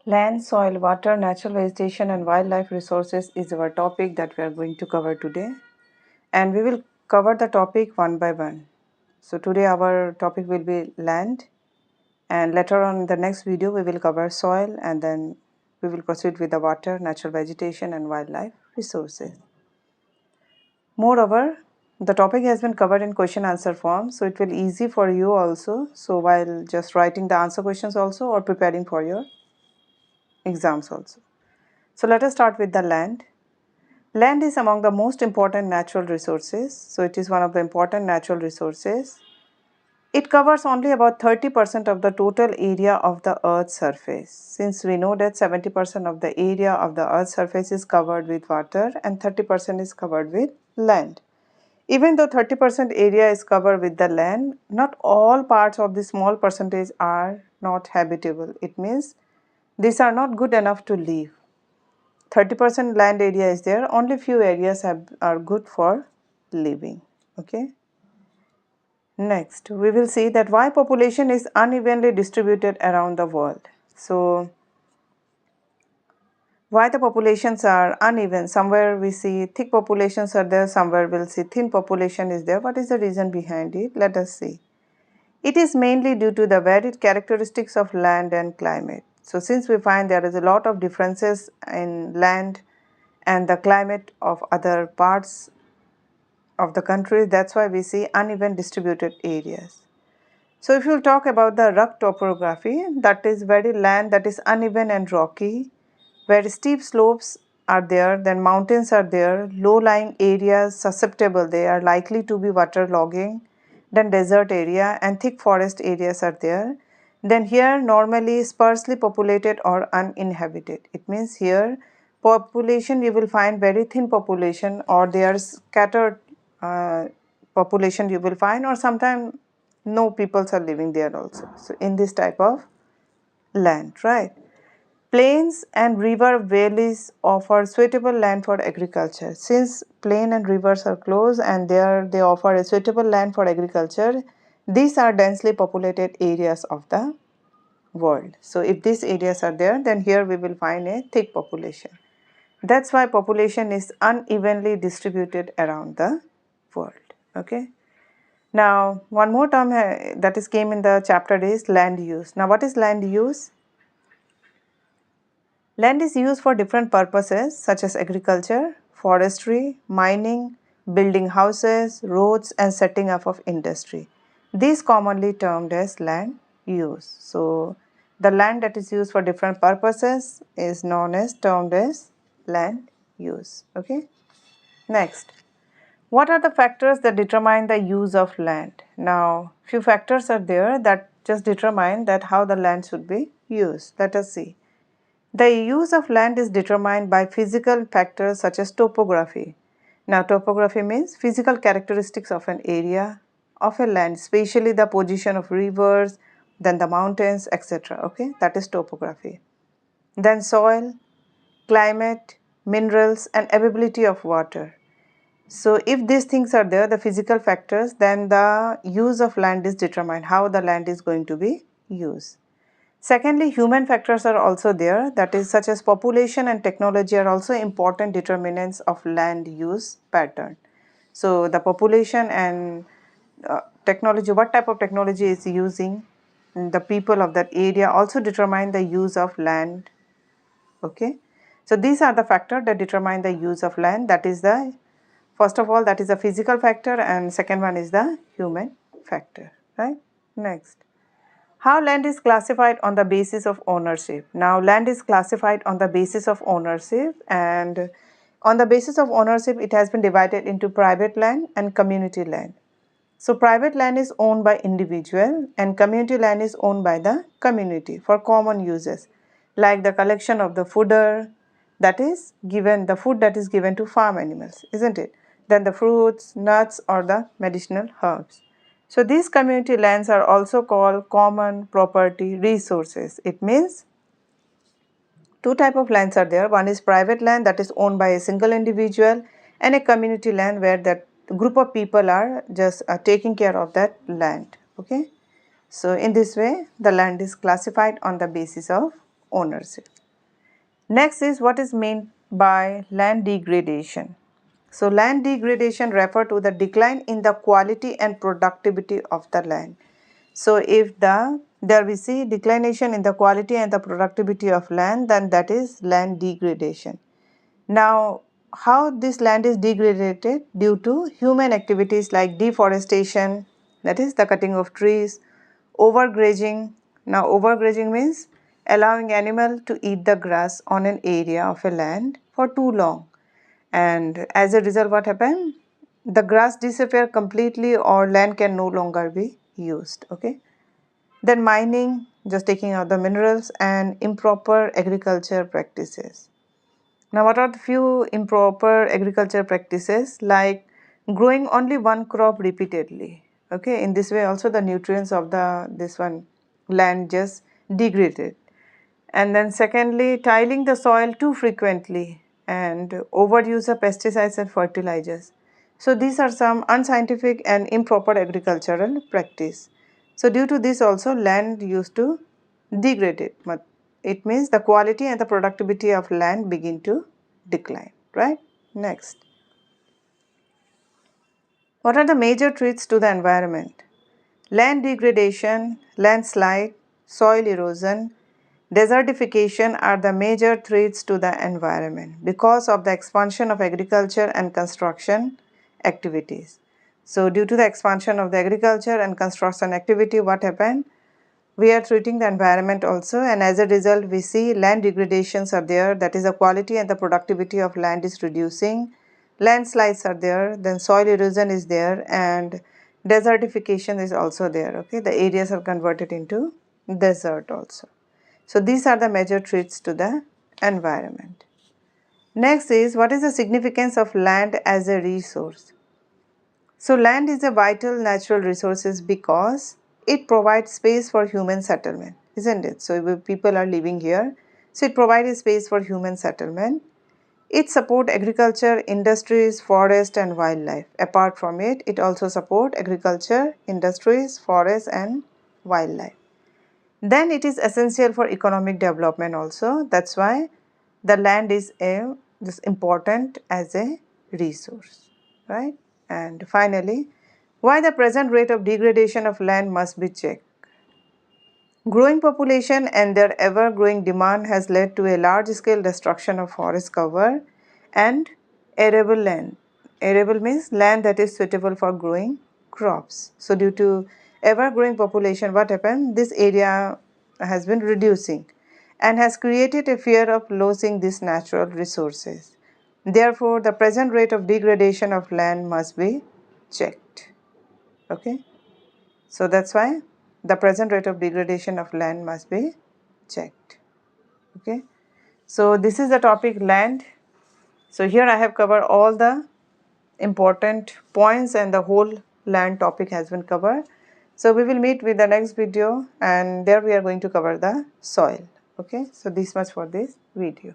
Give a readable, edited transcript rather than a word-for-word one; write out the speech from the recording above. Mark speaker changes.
Speaker 1: Land, soil, water, natural vegetation and wildlife resources is our topic that we are going to cover today, and we will cover the topic one by one. So today our topic will be land, and later on in the next video we will cover soil, and then we will proceed with the water, natural vegetation and wildlife resources. Moreover, the topic has been covered in question answer form, so it will easy for you also, so while just writing the answer questions also or preparing for your exams also. So let us start with the land. Land is among the most important natural resources. So it is one of the important natural resources. It covers only about 30% of the total area of the Earth's surface. Since we know that 70% of the area of the Earth's surface is covered with water and 30% is covered with land. Even though 30% area is covered with the land, not all parts of the small percentage are not habitable. It means these are not good enough to live. 30% land area is there, only few areas are good for living. Okay. Next, we will see that why population is unevenly distributed around the world. So, why the populations are uneven? Somewhere we see thick populations are there, somewhere we'll see thin population is there. What is the reason behind it? Let us see. It is mainly due to the varied characteristics of land and climate. So, since we find there is a lot of differences in land and the climate of other parts of the country, that's why we see uneven distributed areas. So if you talk about the rugged topography, that is very land that is uneven and rocky, where steep slopes are there, then mountains are there, low-lying areas susceptible, they are likely to be waterlogging, then desert area and thick forest areas are there. Then here normally sparsely populated or uninhabited. It means here population you will find very thin population, or they are scattered population you will find, or sometimes no peoples are living there also. So in this type of land, right? Plains and river valleys offer suitable land for agriculture. Since plain and rivers are close and there they offer a suitable land for agriculture, these are densely populated areas of the world. So if these areas are there, then here we will find a thick population. That's why population is unevenly distributed around the world. Okay. Now, one more term that is came in the chapter is land use. Now, what is land use? Land is used for different purposes such as agriculture, forestry, mining, building houses, roads and setting up of industry. These commonly termed as land use. So, the land that is used for different purposes is known as termed as land use. Okay. Next. What are the factors that determine the use of land? Now, few factors are there that just determine that how the land should be used. Let us see. The use of land is determined by physical factors such as topography. Now, topography means physical characteristics of an area of a land, especially the position of rivers, then the mountains, etc. Okay, that is topography. Then soil, climate, minerals and availability of water. So if these things are there, the physical factors, then the use of land is determined, how the land is going to be used. Secondly, human factors are also there, that is such as population and technology are also important determinants of land use pattern. So the population and technology, what type of technology is using the people of that area also determine the use of land. Okay. So these are the factors that determine the use of land. That is the first of all, that is a physical factor, and second one is the human factor, right? Next, how land is classified on the basis of ownership. Now, land is classified on the basis of ownership, and on the basis of ownership, it has been divided into private land and community land. So, private land is owned by individual and community land is owned by the community for common uses, like the collection of the fodder, that is given, the food that is given to farm animals, isn't it? Then the fruits, nuts or the medicinal herbs. So these community lands are also called common property resources. It means two type of lands are there. One is private land that is owned by a single individual, and a community land where that group of people are just taking care of that land. Okay. So in this way the land is classified on the basis of ownership. Next is what is meant by land degradation. So land degradation refer to the decline in the quality and productivity of the land. So if there we see declination in the quality and the productivity of land, then that is land degradation. Now, how this land is degraded? Due to human activities like deforestation, that is the cutting of trees, overgrazing. Now overgrazing means allowing animal to eat the grass on an area of a land for too long, and as a result what happened, the grass disappear completely or land can no longer be used. Okay, then mining, just taking out the minerals, and improper agriculture practices. Now, what are the few improper agriculture practices? Like growing only one crop repeatedly. Okay, in this way also the nutrients of this one land just degraded. And then secondly, tilling the soil too frequently and overuse of pesticides and fertilizers. So these are some unscientific and improper agricultural practice. So due to this also land used to degrade it. It means the quality and the productivity of land begin to decline, right? Next. What are the major threats to the environment? Land degradation, landslide, soil erosion, desertification are the major threats to the environment because of the expansion of agriculture and construction activities. So due to the expansion of the agriculture and construction activity, what happened? We are treating the environment also, and as a result we see land degradations are there, that is the quality and the productivity of land is reducing, landslides are there, then soil erosion is there, and desertification is also there. Okay, the areas are converted into desert also. So these are the major threats to the environment. Next is, what is the significance of land as a resource? So land is a vital natural resources because it provides space for human settlement, isn't it? So if people are living here, so it provides a space for human settlement. It supports agriculture, industries, forest and wildlife. Apart from it, it also supports agriculture, industries, forest and wildlife. Then it is essential for economic development also. That's why the land is just important as a resource, right? And finally, why the present rate of degradation of land must be checked. Growing population and their ever-growing demand has led to a large-scale destruction of forest cover and arable land. Arable means land that is suitable for growing crops. So due to ever-growing population, what happened? This area has been reducing and has created a fear of losing these natural resources. Therefore, the present rate of degradation of land must be checked. Okay. So that's why the present rate of degradation of land must be checked. Okay. So this is the topic land. So here I have covered all the important points and the whole land topic has been covered. So we will meet with the next video, and there we are going to cover the soil. Okay. So this much for this video.